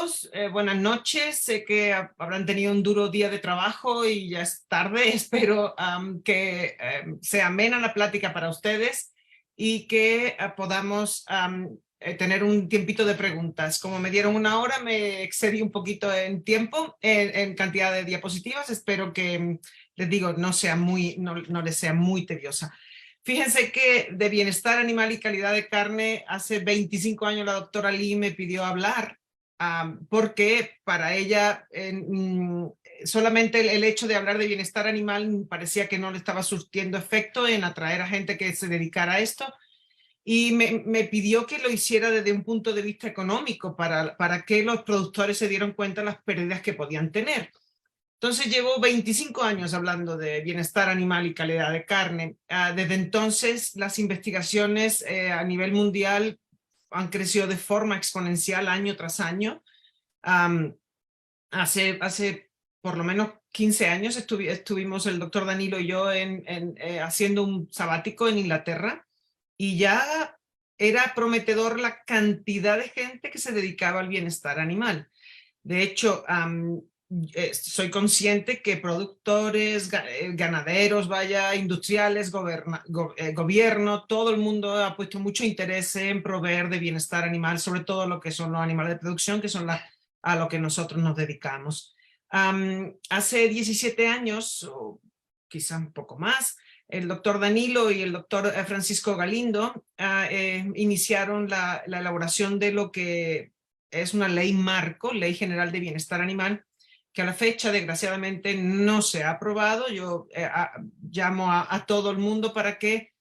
todos, buenas noches. Sé que habrán tenido un duro día de trabajo y ya es tarde. Espero que sea amena la plática para ustedes y que podamos tener un tiempito de preguntas. Como me dieron una hora, me excedí un poquito en tiempo, en cantidad de diapositivas. Espero que, les digo, no les sea muy tediosa. Fíjense que de bienestar animal y calidad de carne, hace 25 años la doctora Lee me pidió hablar, porque para ella solamente el hecho de hablar de bienestar animal parecía que no le estaba surtiendo efecto en atraer a gente que se dedicara a esto, y me pidió que lo hiciera desde un punto de vista económico para que los productores se dieran cuenta de las pérdidas que podían tener. Entonces llevo 25 años hablando de bienestar animal y calidad de carne. Desde entonces las investigaciones a nivel mundial han crecido de forma exponencial año tras año. Hace por lo menos 15 años estuvimos el doctor Danilo y yo haciendo un sabático en Inglaterra, y ya era prometedor la cantidad de gente que se dedicaba al bienestar animal. De hecho, soy consciente que productores, ganaderos, industriales, gobierno, todo el mundo ha puesto mucho interés en proveer de bienestar animal, sobre todo lo que son los animales de producción, que son a lo que nosotros nos dedicamos. Hace 17 años, o quizá un poco más, el doctor Danilo y el doctor Francisco Galindo iniciaron la elaboración de lo que es una ley marco, Ley General de Bienestar Animal, que a la fecha desgraciadamente no se ha aprobado. Yo llamo a todo el mundo para que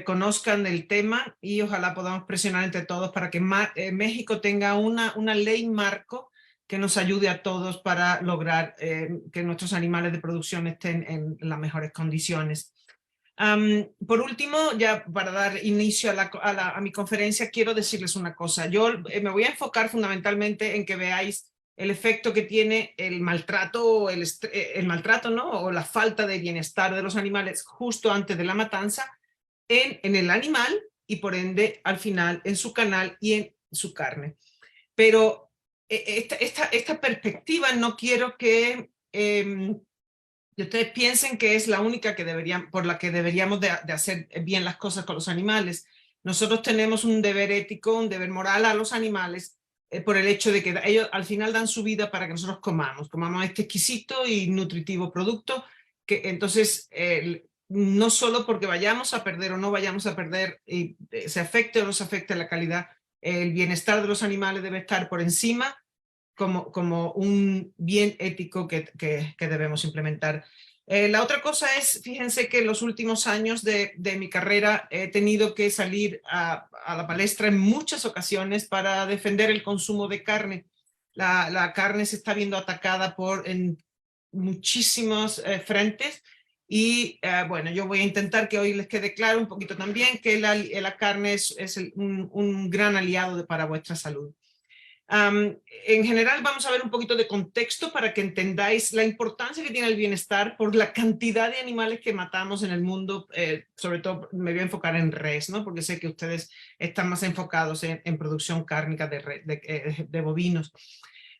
conozcan el tema y ojalá podamos presionar entre todos para que México tenga una ley marco que nos ayude a todos para lograr que nuestros animales de producción estén en las mejores condiciones. Por último, ya para dar inicio a mi conferencia, quiero decirles una cosa. Yo me voy a enfocar fundamentalmente en que veáis el efecto que tiene el maltrato, el maltrato, ¿no? O la falta de bienestar de los animales justo antes de la matanza en el animal, y por ende al final en su canal y en su carne. Pero esta perspectiva no quiero que ustedes piensen que es la única por la que deberíamos de hacer bien las cosas con los animales. Nosotros tenemos un deber ético, un deber moral a los animales, por el hecho de que ellos al final dan su vida para que nosotros comamos este exquisito y nutritivo producto, que entonces no solo porque vayamos a perder o no vayamos a perder, y se afecte o no se afecte la calidad, el bienestar de los animales debe estar por encima como un bien ético que debemos implementar. La otra cosa es, fíjense que en los últimos años de mi carrera he tenido que salir a la palestra en muchas ocasiones para defender el consumo de carne. La carne se está viendo atacada en muchísimos frentes, y bueno, yo voy a intentar que hoy les quede claro un poquito también que la carne es un gran aliado para vuestra salud. En general vamos a ver un poquito de contexto para que entendáis la importancia que tiene el bienestar por la cantidad de animales que matamos en el mundo. Sobre todo me voy a enfocar en res, ¿no? Porque sé que ustedes están más enfocados en producción cárnica de bovinos.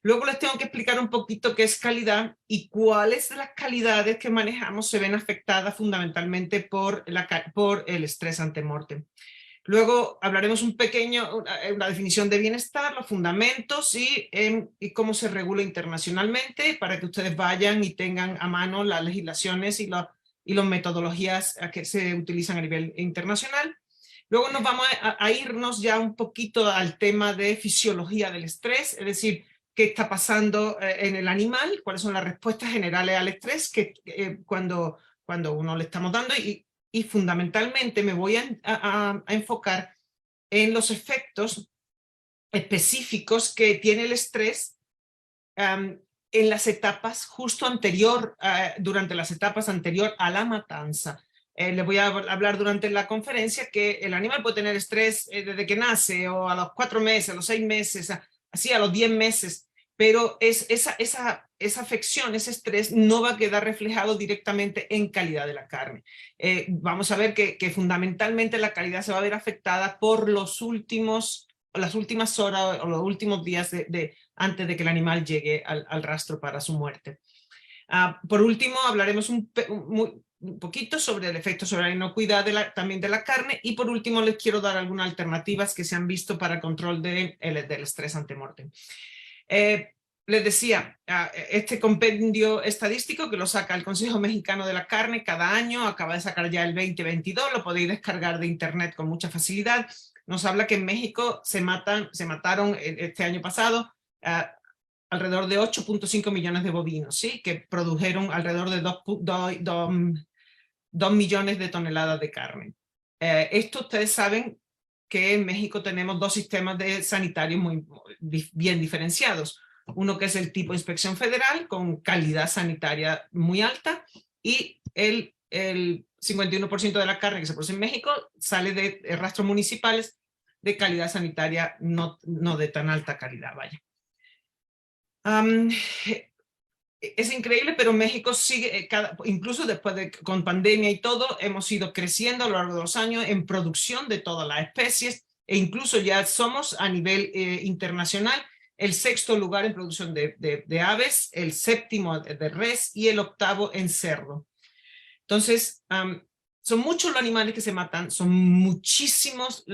Luego les tengo que explicar un poquito qué es calidad y cuáles de las calidades que manejamos se ven afectadas fundamentalmente por el estrés ante mortem. Luego hablaremos una definición de bienestar, los fundamentos y cómo se regula internacionalmente, para que ustedes vayan y tengan a mano las legislaciones y las metodologías que se utilizan a nivel internacional. Luego nos vamos a irnos ya un poquito al tema de fisiología del estrés, es decir, qué está pasando en el animal, cuáles son las respuestas generales al estrés cuando uno le estamos dando, y fundamentalmente me voy a enfocar en los efectos específicos que tiene el estrés en las etapas durante las etapas anterior a la matanza. Les voy a hablar durante la conferencia que el animal puede tener estrés desde que nace, o a los 4 meses, a los 6 meses, así a los 10 meses, pero esa afección, ese estrés no va a quedar reflejado directamente en calidad de la carne. Vamos a ver que fundamentalmente la calidad se va a ver afectada por los últimos las últimas horas o los últimos días antes de que el animal llegue al rastro para su muerte. Por último, hablaremos un poquito sobre el efecto sobre la inocuidad también de la carne, y por último les quiero dar algunas alternativas que se han visto para el control del estrés ante-mortem. Les decía, este compendio estadístico que lo saca el Consejo Mexicano de la Carne cada año, acaba de sacar ya el 2022, lo podéis descargar de internet con mucha facilidad. Nos habla que en México se mataron este año pasado alrededor de 8.5 millones de bovinos, ¿sí? Que produjeron alrededor de 2 millones de toneladas de carne. Esto ustedes saben que en México tenemos dos sistemas sanitarios muy bien diferenciados. Uno que es el tipo inspección federal con calidad sanitaria muy alta, y el 51% de la carne que se produce en México sale de rastros municipales de calidad sanitaria no de tan alta calidad, vaya. Es increíble, pero México sigue, incluso después con pandemia y todo, hemos ido creciendo a lo largo de los años en producción de todas las especies, e incluso ya somos a nivel internacional el 6º lugar en producción de aves, el 7º de res y el 8º en cerdo. Entonces, son muchos los animales que se matan, son muchísimos.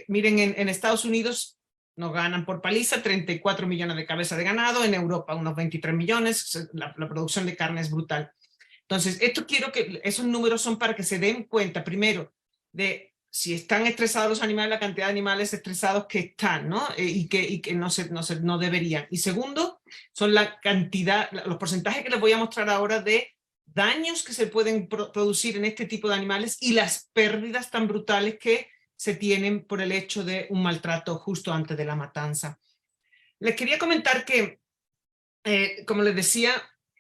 Miren, en Estados Unidos nos ganan por paliza 34 millones de cabezas de ganado, en Europa unos 23 millones, la producción de carne es brutal. Entonces, esos números son para que se den cuenta, primero, de si están estresados los animales, la cantidad de animales estresados que están, ¿no? Y que no deberían. Y segundo, son la cantidad, los porcentajes que les voy a mostrar ahora de daños que se pueden producir en este tipo de animales y las pérdidas tan brutales que se tienen por el hecho de un maltrato justo antes de la matanza. Les quería comentar que, como les decía,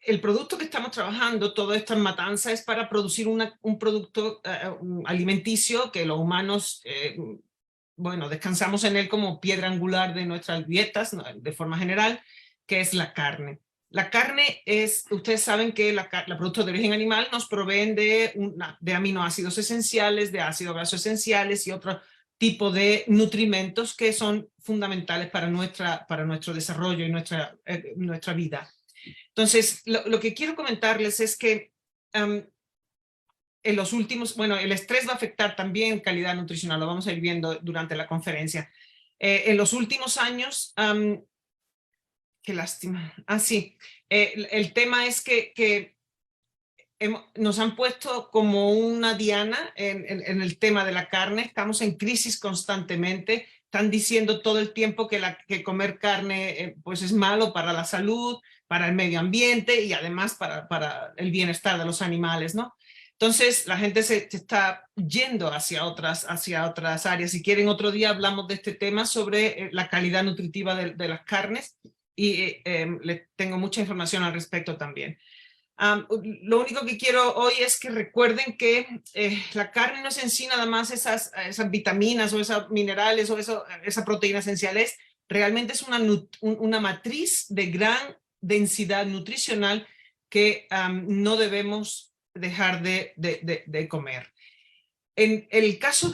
el producto que estamos trabajando, toda esta matanza, es para producir un producto alimenticio que los humanos, bueno, descansamos en él como piedra angular de nuestras dietas, de forma general, que es la carne. La carne ustedes saben que los productos de origen animal nos proveen de aminoácidos esenciales, de ácidos grasos esenciales y otro tipo de nutrimentos que son fundamentales para nuestro desarrollo y nuestra vida. Entonces, lo que quiero comentarles es que en los últimos, bueno, el estrés va a afectar también calidad nutricional, lo vamos a ir viendo durante la conferencia. En los últimos años, qué lástima. Sí, el tema es que nos han puesto como una diana en el tema de la carne. Estamos en crisis constantemente. Están diciendo todo el tiempo que comer carne pues es malo para la salud, para el medio ambiente y además para el bienestar de los animales, ¿no? Entonces la gente se está yendo hacia otras áreas. Si quieren, otro día hablamos de este tema sobre la calidad nutritiva de las carnes, y les tengo mucha información al respecto también. Lo único que quiero hoy es que recuerden que la carne no es en sí nada más esas vitaminas o esos minerales o esa proteína esencial, realmente es una matriz de gran densidad nutricional que no debemos dejar de comer. En el caso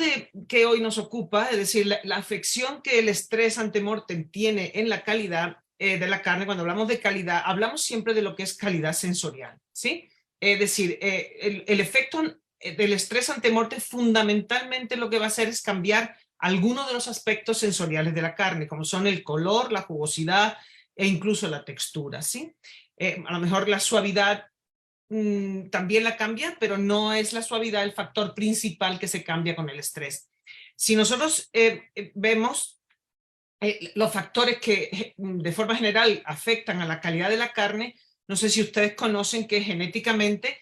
que hoy nos ocupa, es decir, la afección que el estrés ante-mortem tiene en la calidad de la carne, cuando hablamos de calidad, hablamos siempre de lo que es calidad sensorial, ¿sí? Es decir, el efecto del estrés ante-mortem fundamentalmente lo que va a hacer es cambiar algunos de los aspectos sensoriales de la carne, como son el color, la jugosidad e incluso la textura, ¿sí? A lo mejor la suavidad también la cambia, pero no es la suavidad el factor principal que se cambia con el estrés. Si nosotros vemos los factores que de forma general afectan a la calidad de la carne, no sé si ustedes conocen que genéticamente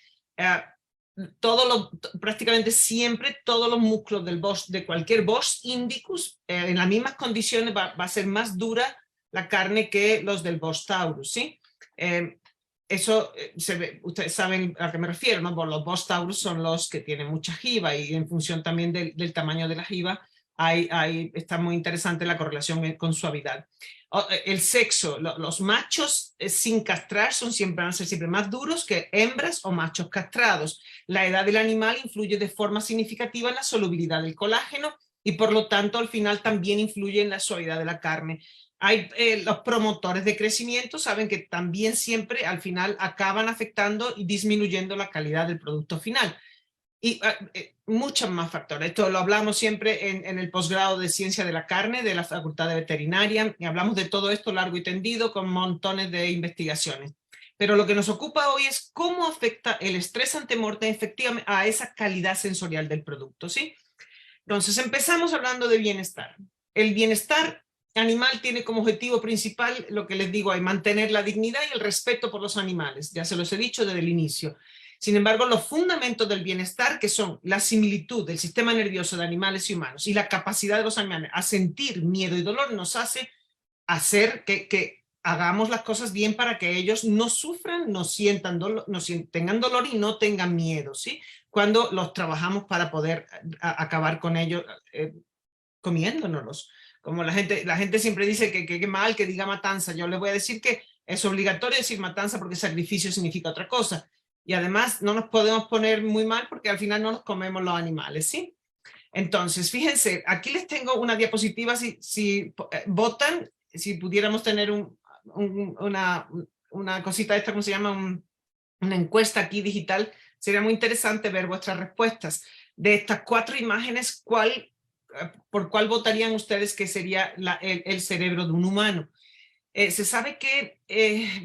prácticamente siempre todos los músculos de cualquier Bos indicus en las mismas condiciones va a ser más dura la carne que los del Bos taurus, ¿sí? Eso ustedes saben a qué me refiero, ¿no? Los Bos taurus son los que tienen mucha jiba, y en función también del tamaño de la jiba está muy interesante la correlación con suavidad. El sexo, los machos sin castrar van a ser siempre más duros que hembras o machos castrados. La edad del animal influye de forma significativa en la solubilidad del colágeno y por lo tanto al final también influye en la suavidad de la carne. Hay los promotores de crecimiento, saben que también siempre al final acaban afectando y disminuyendo la calidad del producto final. Y muchos más factores. Esto lo hablamos siempre en el posgrado de Ciencia de la Carne de la Facultad de Veterinaria, y hablamos de todo esto largo y tendido con montones de investigaciones. Pero lo que nos ocupa hoy es cómo afecta el estrés antemortem efectivamente a esa calidad sensorial del producto, ¿sí? Entonces empezamos hablando de bienestar. El bienestar animal tiene como objetivo principal, lo que les digo, hay mantener la dignidad y el respeto por los animales. Ya se los he dicho desde el inicio. Sin embargo, los fundamentos del bienestar, que son la similitud del sistema nervioso de animales y humanos y la capacidad de los animales a sentir miedo y dolor, nos hace hacer que hagamos las cosas bien para que ellos no sufran, no sientan dolor, tengan dolor y no tengan miedo, ¿sí? Cuando los trabajamos para poder acabar con ellos comiéndonos. Como la gente siempre dice que mal que diga matanza, yo les voy a decir que es obligatorio decir matanza porque sacrificio significa otra cosa. Y además no nos podemos poner muy mal porque al final no nos comemos los animales, ¿sí? Entonces, fíjense, aquí les tengo una diapositiva, si votan, si pudiéramos tener una cosita esta, ¿cómo se llama? Una encuesta aquí digital, sería muy interesante ver vuestras respuestas. De estas 4 imágenes, ¿por cuál votarían ustedes que sería el cerebro de un humano? Se sabe que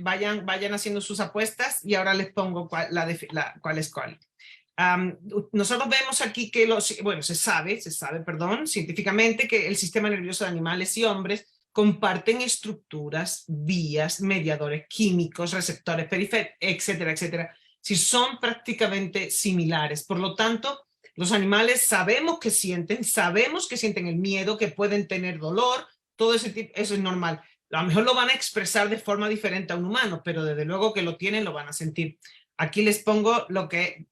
vayan haciendo sus apuestas y ahora les pongo cuál es cuál. Nosotros vemos aquí que se sabe, perdón, científicamente que el sistema nervioso de animales y hombres comparten estructuras, vías, mediadores químicos, receptores periféricos, etcétera, etcétera. Si son prácticamente similares. Por lo tanto, los animales sabemos que sienten el miedo, que pueden tener dolor, todo ese tipo, eso es normal. A lo mejor lo van a expresar de forma diferente a un humano, pero desde luego que lo tienen, lo van a sentir. Aquí les pongo lo que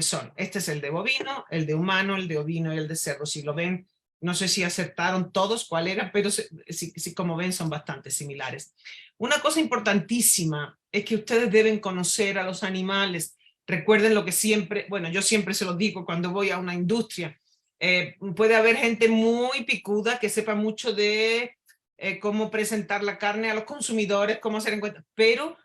son. Este es el de bovino, el de humano, el de ovino y el de cerdo. Si lo ven, no sé si acertaron todos cuál era, pero sí, como ven son bastante similares. Una cosa importantísima es que ustedes deben conocer a los animales. Recuerden lo que siempre, bueno, yo siempre se los digo cuando voy a una industria. Puede haber gente muy picuda que sepa mucho de cómo presentar la carne a los consumidores, cómo hacer encuentros, pero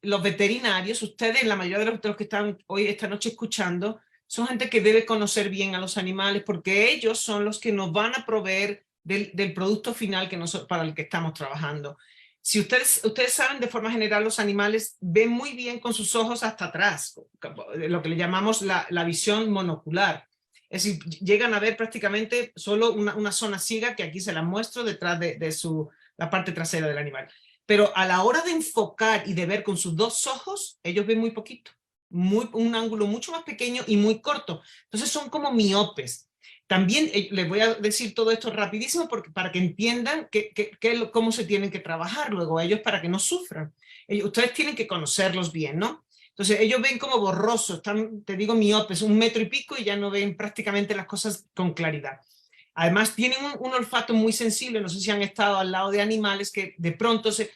los veterinarios, ustedes, la mayoría de los que están hoy, esta noche escuchando, son gente que debe conocer bien a los animales porque ellos son los que nos van a proveer del producto final para el que estamos trabajando. Si ustedes saben, de forma general, los animales ven muy bien con sus ojos hasta atrás, lo que le llamamos la visión monocular. Es decir, llegan a ver prácticamente solo una zona ciega que aquí se la muestro detrás de la parte trasera del animal. Pero a la hora de enfocar y de ver con sus 2 ojos, ellos ven muy poquito, un ángulo mucho más pequeño y muy corto. Entonces son como miopes. También les voy a decir todo esto rapidísimo para que entiendan cómo se tienen que trabajar luego ellos para que no sufran. Ustedes tienen que conocerlos bien, ¿no? Entonces ellos ven como borrosos, te digo miopes, 1 metro y pico y ya no ven prácticamente las cosas con claridad. Además tienen un olfato muy sensible, no sé si han estado al lado de animales que de pronto se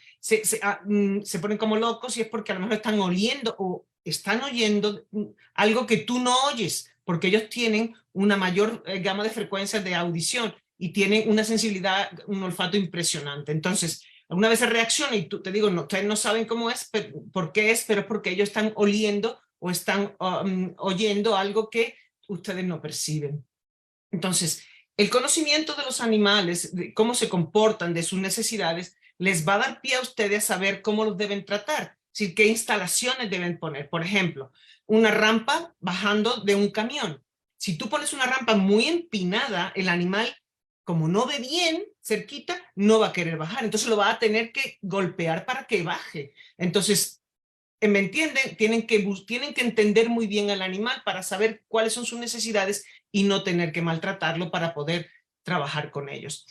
ponen como locos y es porque a lo mejor están oliendo o están oyendo algo que tú no oyes, porque ellos tienen una mayor gama de frecuencias de audición y tienen una sensibilidad, un olfato impresionante. Entonces, alguna vez se reacciona y te digo, ustedes no saben cómo es, por qué es, pero es porque ellos están oliendo o están oyendo algo que ustedes no perciben. Entonces, el conocimiento de los animales, de cómo se comportan, de sus necesidades, les va a dar pie a ustedes a saber cómo los deben tratar, es decir, qué instalaciones deben poner. Por ejemplo, una rampa bajando de un camión. Si tú pones una rampa muy empinada, el animal, como no ve bien cerquita, no va a querer bajar. Entonces lo va a tener que golpear para que baje. Entonces, ¿me entienden? Tienen que entender muy bien al animal para saber cuáles son sus necesidades y no tener que maltratarlo para poder trabajar con ellos.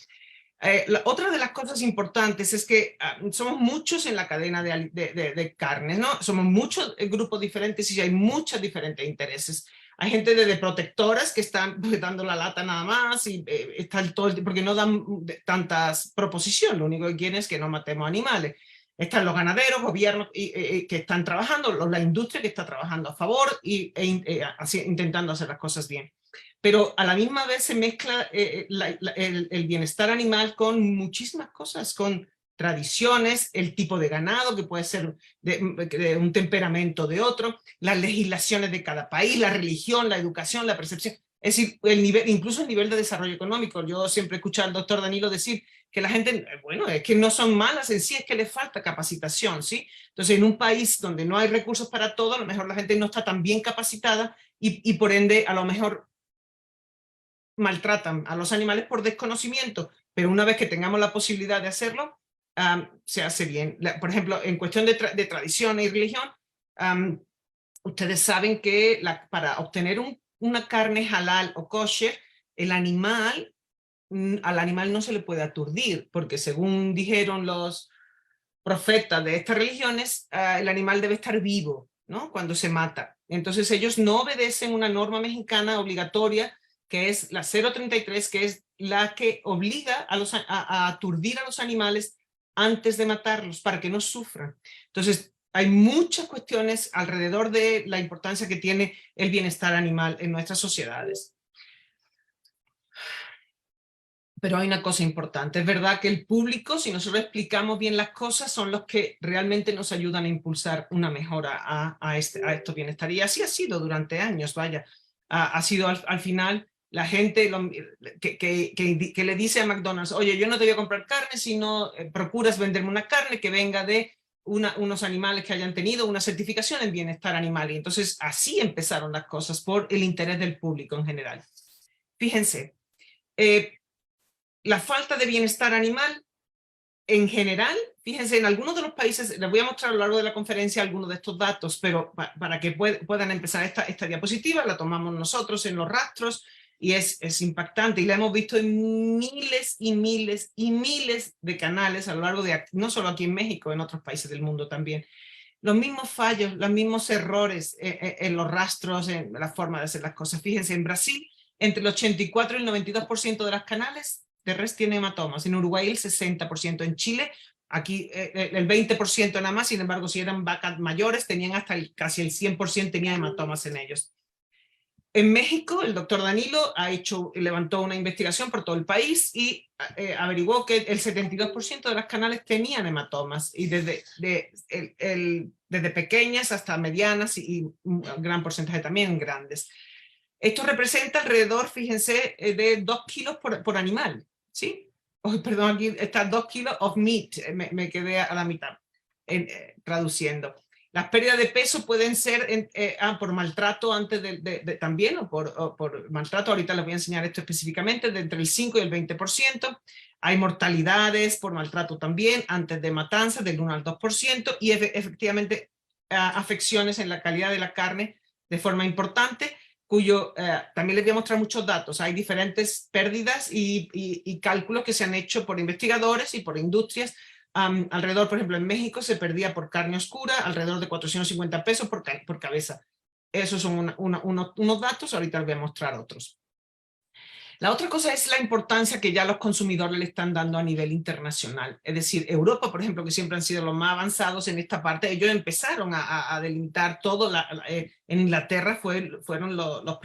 Otra de las cosas importantes es que somos muchos en la cadena de carnes, ¿no? Somos muchos grupos diferentes y hay muchos diferentes intereses. Hay gente de protectoras que están dando la lata nada más y están porque no dan tantas proposiciones, lo único que quieren es que no matemos animales. Están los ganaderos, gobiernos que están trabajando, la industria que está trabajando a favor intentando hacer las cosas bien. pero a la misma vez se mezcla el bienestar animal con muchísimas cosas, con tradiciones, el tipo de ganado, que puede ser de un temperamento de otro, las legislaciones de cada país, la religión, la educación, la percepción. Es decir, el nivel, incluso el nivel de desarrollo económico. Yo siempre escucho al doctor Danilo decir que la gente, bueno, es que no son malas en sí, es que les falta capacitación, ¿sí? Entonces, en un país donde no hay recursos para todo, a lo mejor la gente no está tan bien capacitada y por ende, a lo mejor maltratan a los animales por desconocimiento, pero una vez que tengamos la posibilidad de hacerlo, se hace bien. Por ejemplo, en cuestión de tradición y religión, ustedes saben que para obtener una carne halal o kosher, el animal, al animal no se le puede aturdir, porque según dijeron los profetas de estas religiones, el animal debe estar vivo, ¿no? Cuando se mata. Entonces ellos no obedecen una norma mexicana obligatoria, que es la 033, que es la que obliga a aturdir a los animales antes de matarlos para que no sufran. Entonces hay muchas cuestiones alrededor de la importancia que tiene el bienestar animal en nuestras sociedades. Pero hay una cosa importante, es verdad que el público, si nosotros explicamos bien las cosas, son los que realmente nos ayudan a impulsar una mejora a estos bienestar. Y así ha sido durante años, vaya. Ha sido al final la gente que le dice a McDonald's, oye, yo no te voy a comprar carne si no procuras venderme una carne que venga de unos animales que hayan tenido una certificación en bienestar animal. Y entonces así empezaron las cosas por el interés del público en general. Fíjense, la falta de bienestar animal en general, fíjense, en algunos de los países, les voy a mostrar a lo largo de la conferencia algunos de estos datos, pero para que puedan empezar esta diapositiva, la tomamos nosotros en los rastros y es impactante y la hemos visto en miles y miles y miles de canales a lo largo de, no solo aquí en México, en otros países del mundo también. Los mismos fallos, los mismos errores en los rastros, en la forma de hacer las cosas. Fíjense, en Brasil, entre el 84 y el 92% de las canales de res tiene hematomas. En Uruguay el 60%. En Chile, aquí el 20% nada más. Sin embargo, si eran vacas mayores, tenían hasta casi el 100% tenía hematomas en ellos. En México, el doctor Danilo levantó una investigación por todo el país y averiguó que el 72% de las canales tenían hematomas, y desde pequeñas hasta medianas y un gran porcentaje también grandes. Esto representa alrededor, fíjense, de 2 kilos por animal, ¿sí? Oh, perdón, aquí está 2 kilos of meat, me quedé a la mitad traduciendo. Las pérdidas de peso pueden ser por maltrato antes también, o por maltrato, ahorita les voy a enseñar esto específicamente, de entre el 5 y el 20%. Hay mortalidades por maltrato también, antes de matanza, del 1 al 2%, y efectivamente afecciones en la calidad de la carne de forma importante, cuyo también les voy a mostrar muchos datos. Hay diferentes pérdidas y cálculos que se han hecho por investigadores y por industrias. Alrededor, por ejemplo, en México se perdía por carne oscura alrededor de 450 pesos por cabeza. Esos son unos datos, ahorita les voy a mostrar otros. La otra cosa es la importancia que ya los consumidores le están dando a nivel internacional. Es decir, Europa, por ejemplo, que siempre han sido los más avanzados en esta parte, ellos empezaron a delimitar todo. En Inglaterra fueron los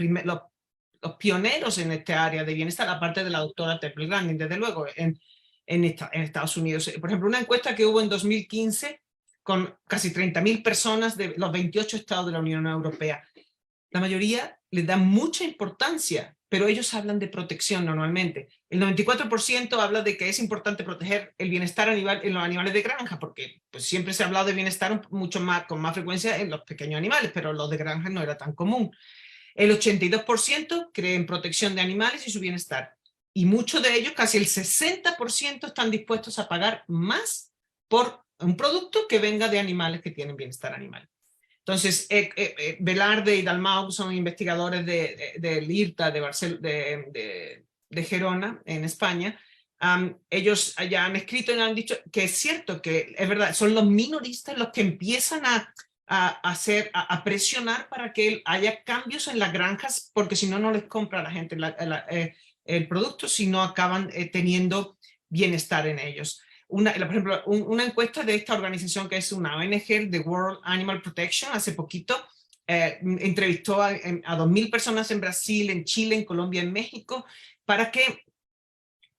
pioneros en esta área de bienestar, aparte de la doctora Temple Grandin, desde luego, en Estados Unidos. Por ejemplo, una encuesta que hubo en 2015 con casi 30.000 personas de los 28 estados de la Unión Europea. La mayoría les da mucha importancia, pero ellos hablan de protección normalmente. El 94% habla de que es importante proteger el bienestar animal en los animales de granja, porque pues, siempre se ha hablado de bienestar mucho más, con más frecuencia en los pequeños animales, pero los de granja no era tan común. El 82% cree en protección de animales y su bienestar. Y muchos de ellos, casi el 60%, están dispuestos a pagar más por un producto que venga de animales que tienen bienestar animal. Entonces, Velarde y Dalmau son investigadores del IRTA de Gerona, en España. Ellos ya han escrito y han dicho que es cierto, que es verdad, son los minoristas los que empiezan a presionar para que haya cambios en las granjas, porque si no, no les compra a la gente el producto, si no acaban teniendo bienestar en ellos. Por ejemplo, una encuesta de esta organización que es una ONG, The World Animal Protection, hace poquito entrevistó a 2.000 personas en Brasil, en Chile, en Colombia, en México, para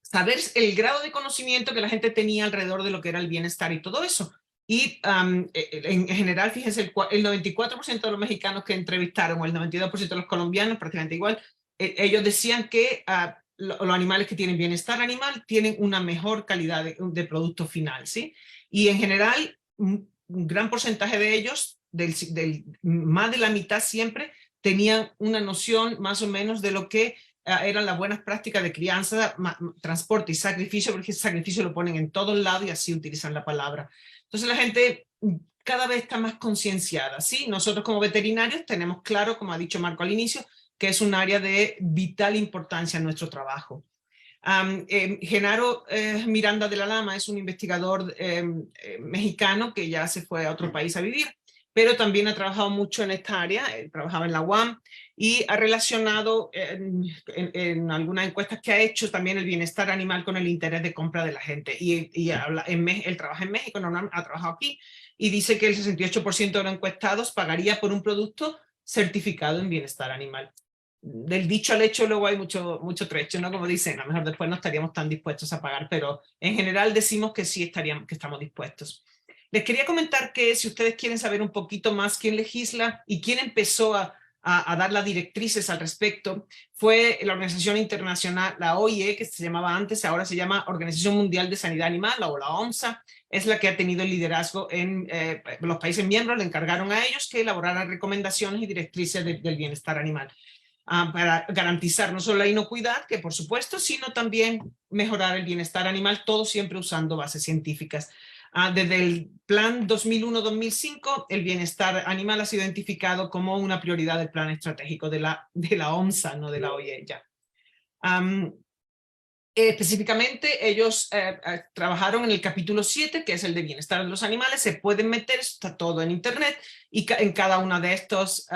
saber el grado de conocimiento que la gente tenía alrededor de lo que era el bienestar y todo eso. Y en general, fíjense, el 94% de los mexicanos que entrevistaron, o el 92% de los colombianos, prácticamente igual, ellos decían que los animales que tienen bienestar animal tienen una mejor calidad de producto final, ¿sí? Y en general, un gran porcentaje de ellos, más de la mitad siempre, tenían una noción más o menos de lo que eran las buenas prácticas de crianza, transporte y sacrificio, porque ese sacrificio lo ponen en todos lados y así utilizan la palabra. Entonces la gente cada vez está más concienciada, ¿sí? Nosotros como veterinarios tenemos claro, como ha dicho Marco al inicio, que es un área de vital importancia en nuestro trabajo. Genaro Miranda de la Lama es un investigador mexicano que ya se fue a otro país a vivir, pero también ha trabajado mucho en esta área. Él trabajaba en la UAM y ha relacionado en algunas encuestas que ha hecho también el bienestar animal con el interés de compra de la gente. Y él trabaja en México, no ha trabajado aquí, y dice que el 68% de los encuestados pagaría por un producto certificado en bienestar animal. Del dicho al hecho luego hay mucho trecho, ¿no? Como dicen, a lo mejor después no estaríamos tan dispuestos a pagar, pero en general decimos que sí que estamos dispuestos. Les quería comentar que si ustedes quieren saber un poquito más quién legisla y quién empezó a dar las directrices al respecto, fue la organización internacional, la OIE, que se llamaba antes, ahora se llama Organización Mundial de Sanidad Animal, o la OMSA, es la que ha tenido el liderazgo en los países miembros. Le encargaron a ellos que elaboraran recomendaciones y directrices del bienestar animal, para garantizar no solo la inocuidad, que por supuesto, sino también mejorar el bienestar animal, todo siempre usando bases científicas. Desde el plan 2001-2005, el bienestar animal ha sido identificado como una prioridad del plan estratégico de la OMSA, no de la OIE ya. Específicamente, ellos trabajaron en el capítulo 7, que es el de bienestar de los animales. Se pueden meter, está todo en internet, y en cada uno de estos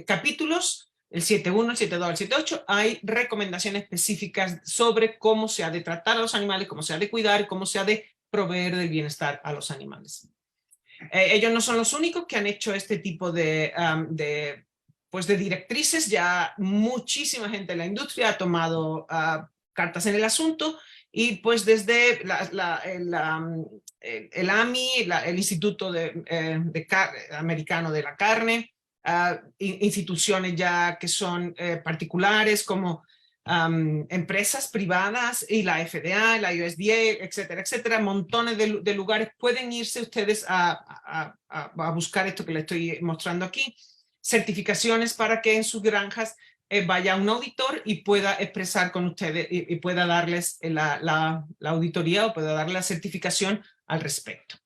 capítulos, el 7.1, el 7.2, el 7.8, hay recomendaciones específicas sobre cómo se ha de tratar a los animales, cómo se ha de cuidar, cómo se ha de proveer del bienestar a los animales. Ellos no son los únicos que han hecho este tipo de directrices. Ya muchísima gente en la industria ha tomado cartas en el asunto, y pues desde el AMI, el Instituto Americano de la Carne, instituciones ya que son particulares como empresas privadas y la FDA, la USDA, etcétera, etcétera. Montones de lugares. Pueden irse ustedes a buscar esto que les estoy mostrando aquí, certificaciones para que en sus granjas vaya un auditor y pueda expresar con ustedes y pueda darles la auditoría, o pueda darle la certificación al respecto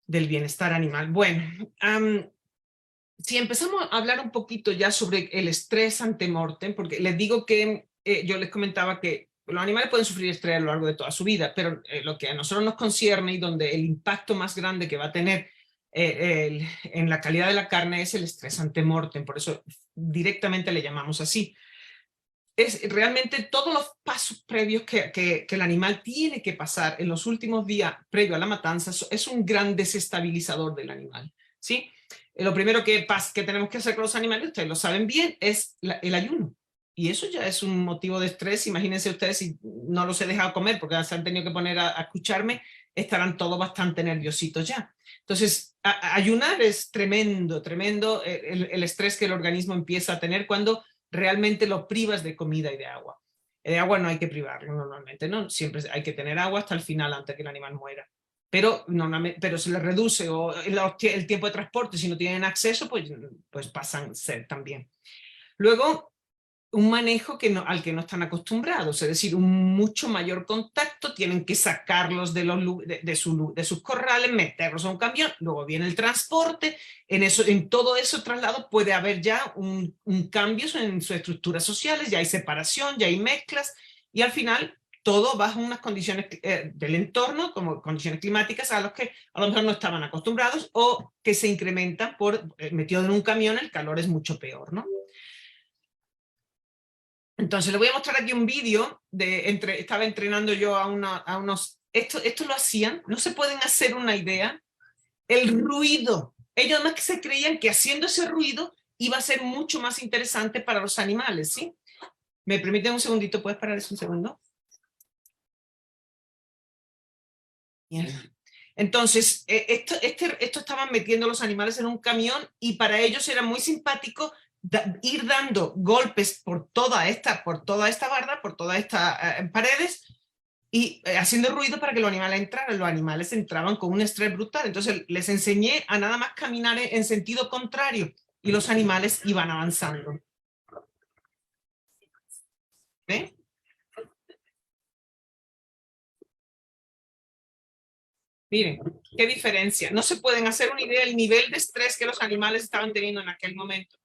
del bienestar animal. Bueno, si empezamos a hablar un poquito ya sobre el estrés ante-mortem, porque les digo que yo les comentaba que los animales pueden sufrir estrés a lo largo de toda su vida, pero lo que a nosotros nos concierne y donde el impacto más grande que va a tener en la calidad de la carne es el estrés ante-mortem. Por eso directamente le llamamos así. Es realmente todos los pasos previos que el animal tiene que pasar en los últimos días previo a la matanza. Es un gran desestabilizador del animal, ¿sí? Lo primero que tenemos que hacer con los animales, ustedes lo saben bien, es el ayuno. Y eso ya es un motivo de estrés. Imagínense ustedes si no los he dejado comer porque se han tenido que poner a escucharme, estarán todos bastante nerviositos ya. Entonces, ayunar es tremendo, tremendo el estrés que el organismo empieza a tener cuando realmente lo privas de comida y de agua. De agua no hay que privarlo normalmente, ¿no? Siempre hay que tener agua hasta el final, antes que el animal muera. Pero se le reduce, o el tiempo de transporte, si no tienen acceso, pues pasan sed también. Luego, un manejo al que no están acostumbrados, es decir, un mucho mayor contacto. Tienen que sacarlos de sus corrales, meterlos a un camión, luego viene el transporte. En todo ese traslado puede haber ya un cambio en sus estructuras sociales, ya hay separación, ya hay mezclas, y al final todo bajo unas condiciones del entorno, como condiciones climáticas a las que a lo mejor no estaban acostumbrados, o que se incrementan metido en un camión. El calor es mucho peor, ¿no? Entonces les voy a mostrar aquí un vídeo estaba entrenando yo a unos, esto lo hacían, no se pueden hacer una idea, el ruido Ellos además que se creían que haciendo ese ruido iba a ser mucho más interesante para los animales, ¿sí? ¿Me permiten un segundito? ¿Puedes parar eso un segundo? Bien. Entonces, esto estaban metiendo los animales en un camión y para ellos era muy simpático ir dando golpes por toda esta barda, por todas estas paredes y haciendo ruido para que los animales entraran. Los animales entraban con un estrés brutal. Entonces les enseñé a nada más caminar en sentido contrario y los animales iban avanzando. ¿Ve? Miren, qué diferencia. No se pueden hacer una idea del nivel de estrés que los animales estaban teniendo en aquel momento.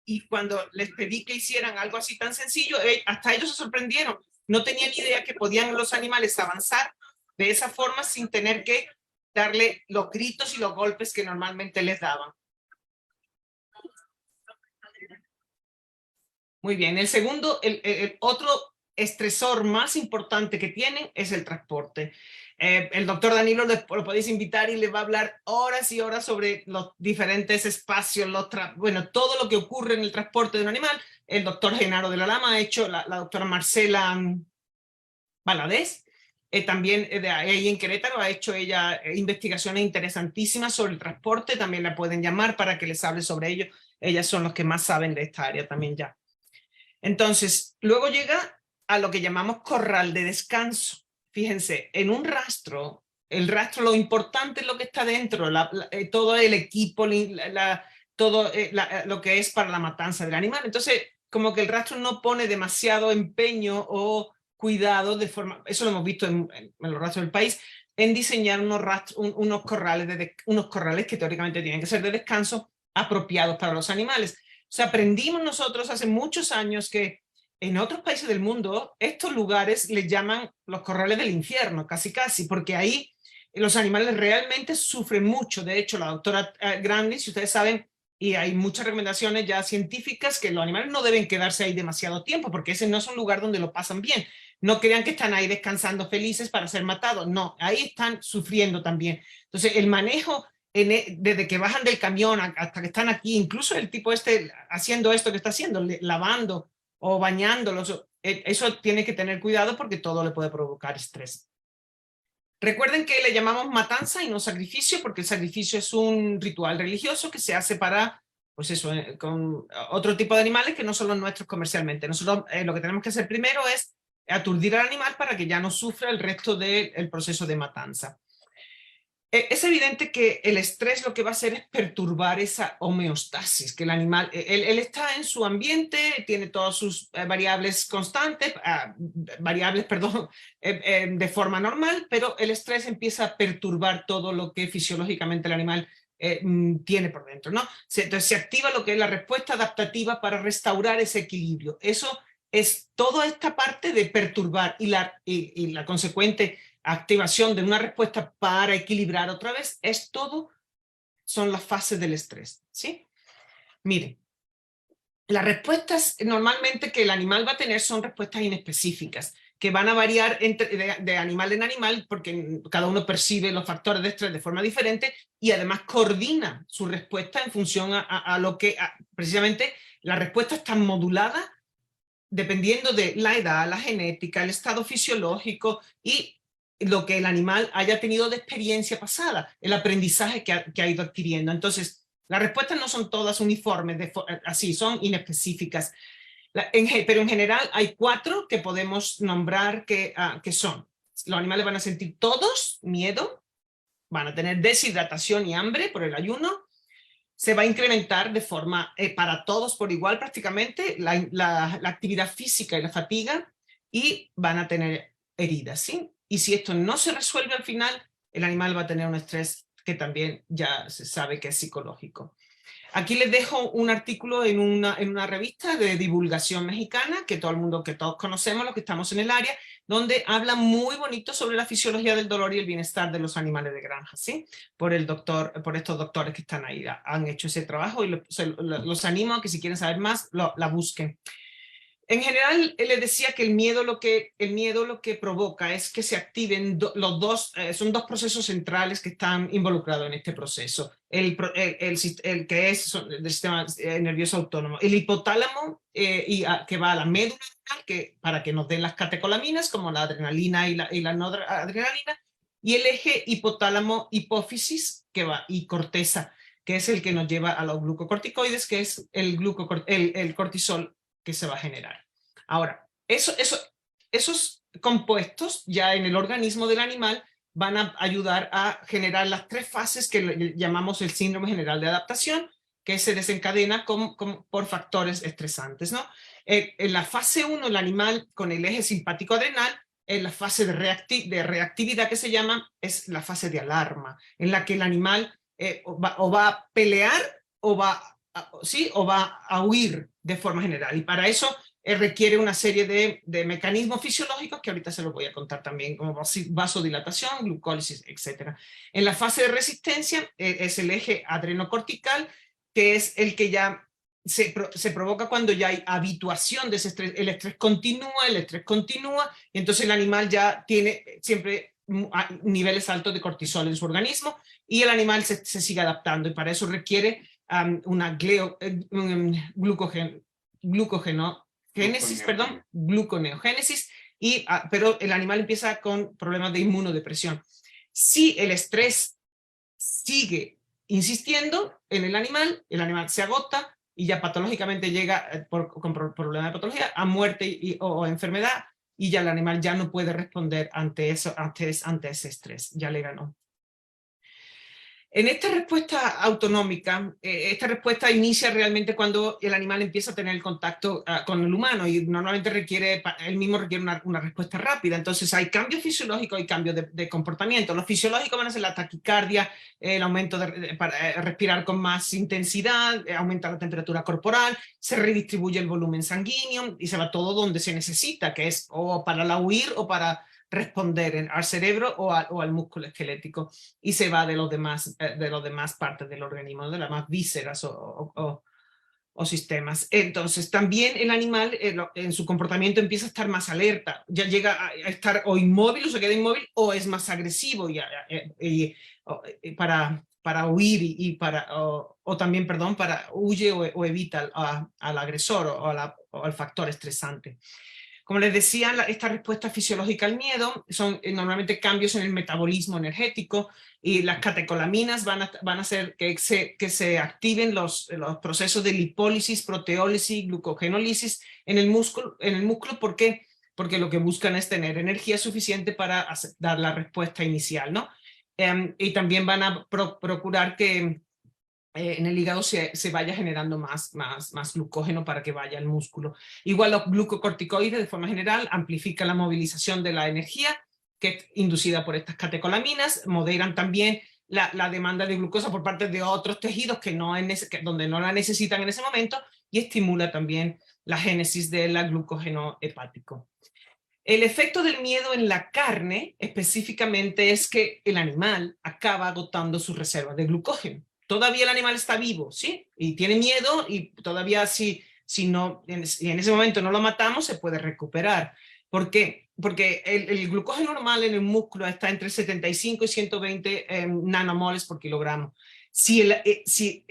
Y cuando les pedí que hicieran algo así tan sencillo, hasta ellos se sorprendieron. No tenían idea que podían los animales avanzar de esa forma sin tener que darle los gritos y los golpes que normalmente les daban. Muy bien. El segundo, el otro estresor más importante que tienen es el transporte. El doctor Danilo lo podéis invitar y le va a hablar horas y horas sobre los diferentes espacios, bueno, todo lo que ocurre en el transporte de un animal. El doctor Genaro de la Lama ha hecho, la doctora Marcela Valadez, también de ahí en Querétaro ha hecho ella investigaciones interesantísimas sobre el transporte, también la pueden llamar para que les hable sobre ello. Ellas son los que más saben de esta área también ya. Entonces, luego llega a lo que llamamos corral de descanso. Fíjense, en un rastro, el rastro, lo importante es lo que está dentro, todo el equipo, todo lo que es para la matanza del animal. Entonces, como que el rastro no pone demasiado empeño o cuidado de forma, eso lo hemos visto en los rastros del país, en diseñar unos corrales que teóricamente tienen que ser de descanso apropiados para los animales. O sea, aprendimos nosotros hace muchos años que en otros países del mundo estos lugares les llaman los corrales del infierno, casi casi, porque ahí los animales realmente sufren mucho. De hecho, la doctora Grandi, si ustedes saben, y hay muchas recomendaciones ya científicas que los animales no deben quedarse ahí demasiado tiempo, porque ese no es un lugar donde lo pasan bien. No crean que están ahí descansando felices para ser matados. No, ahí están sufriendo también. Entonces, el manejo desde que bajan del camión hasta que están aquí, incluso el tipo haciendo esto que está haciendo, lavando o bañándolos, eso tiene que tener cuidado porque todo le puede provocar estrés. Recuerden que le llamamos matanza y no sacrificio, porque el sacrificio es un ritual religioso que se hace para, pues eso, con otro tipo de animales que no son los nuestros comercialmente. Nosotros lo que tenemos que hacer primero es aturdir al animal para que ya no sufra el resto del proceso de matanza. Es evidente que el estrés lo que va a hacer es perturbar esa homeostasis, que el animal, él está en su ambiente, tiene todas sus variables constantes, de forma normal, pero el estrés empieza a perturbar todo lo que fisiológicamente el animal tiene por dentro, ¿no? Entonces se activa lo que es la respuesta adaptativa para restaurar ese equilibrio. Eso es toda esta parte de perturbar y la consecuente activación de una respuesta para equilibrar otra vez, son las fases del estrés, ¿sí? Miren, las respuestas normalmente que el animal va a tener son respuestas inespecíficas, que van a variar de animal en animal porque cada uno percibe los factores de estrés de forma diferente y además coordina su respuesta en función a lo que precisamente la respuesta está modulada dependiendo de la edad, la genética, el estado fisiológico y lo que el animal haya tenido de experiencia pasada, el aprendizaje que ha ido adquiriendo. Entonces, las respuestas no son todas uniformes, así, son inespecíficas. Pero en general hay 4 que podemos nombrar que son. Los animales van a sentir todos miedo, van a tener deshidratación y hambre por el ayuno, se va a incrementar de forma para todos por igual prácticamente la actividad física y la fatiga y van a tener heridas, ¿sí? Y si esto no se resuelve al final, el animal va a tener un estrés que también ya se sabe que es psicológico. Aquí les dejo un artículo en una revista de divulgación mexicana, que todo el mundo, que todos conocemos, los que estamos en el área, donde habla muy bonito sobre la fisiología del dolor y el bienestar de los animales de granja, ¿sí? Por estos doctores que están ahí, han hecho ese trabajo y los animo a que si quieren saber más, la busquen. En general, le decía que el miedo lo que provoca es que se activen los dos, son dos procesos centrales que están involucrados en este proceso. El que es del sistema nervioso autónomo, el hipotálamo que va a la médula, para que nos den las catecolaminas, como la adrenalina y la noradrenalina, y el eje hipotálamo-hipófisis y corteza, que es el que nos lleva a los glucocorticoides, que es el cortisol que se va a generar. Ahora, esos compuestos ya en el organismo del animal van a ayudar a generar las tres fases que llamamos el síndrome general de adaptación, que se desencadena por factores estresantes, ¿no? En la fase 1, el animal con el eje simpático adrenal, en la fase de reactividad que se llama, es la fase de alarma, en la que el animal o va a pelear o va a huir de forma general. Y para eso requiere una serie de mecanismos fisiológicos que ahorita se los voy a contar también, como vasodilatación, glucólisis, etc. En la fase de resistencia es el eje adrenocortical, que es el que ya se provoca cuando ya hay habituación de ese estrés. El estrés continúa, y entonces el animal ya tiene siempre niveles altos de cortisol en su organismo, y el animal se sigue adaptando, y para eso requiere una gluconeogénesis, pero el animal empieza con problemas de inmunodepresión. Si el estrés sigue insistiendo en el animal se agota y ya patológicamente llega con problemas de patología a muerte o enfermedad, y ya el animal ya no puede responder ante ese estrés, ya le ganó. En esta respuesta autonómica, esta respuesta inicia realmente cuando el animal empieza a tener el contacto con el humano, y normalmente él mismo requiere una respuesta rápida. Entonces hay cambios fisiológicos y cambios de comportamiento. Los fisiológicos van a ser la taquicardia, el aumento para respirar con más intensidad, aumenta la temperatura corporal, se redistribuye el volumen sanguíneo y se va todo donde se necesita, que es o para la huir o para responder al cerebro o al músculo esquelético, y se va de los demás partes del organismo, de las más vísceras o sistemas. Entonces también el animal en su comportamiento empieza a estar más alerta, ya llega a estar o inmóvil o se queda inmóvil, o es más agresivo para huir o también, perdón, para huye o evita al agresor o al factor estresante. Como les decía, esta respuesta fisiológica al miedo son normalmente cambios en el metabolismo energético, y las catecolaminas van a hacer que se activen los procesos de lipólisis, proteólisis, glucogenólisis en el músculo. ¿Por qué? Porque lo que buscan es tener energía suficiente para dar la respuesta inicial, ¿no? Y también van a procurar que en el hígado se vaya generando más glucógeno para que vaya al músculo. Igual los glucocorticoides de forma general amplifican la movilización de la energía que es inducida por estas catecolaminas, moderan también la demanda de glucosa por parte de otros tejidos donde no la necesitan en ese momento, y estimula también la génesis del glucógeno hepático. El efecto del miedo en la carne específicamente es que el animal acaba agotando sus reservas de glucógeno. Todavía el animal está vivo, ¿sí? Y tiene miedo, y todavía si en ese momento no lo matamos, se puede recuperar. ¿Por qué? Porque el glucógeno normal en el músculo está entre 75 y 120 nanomoles por kilogramo. Si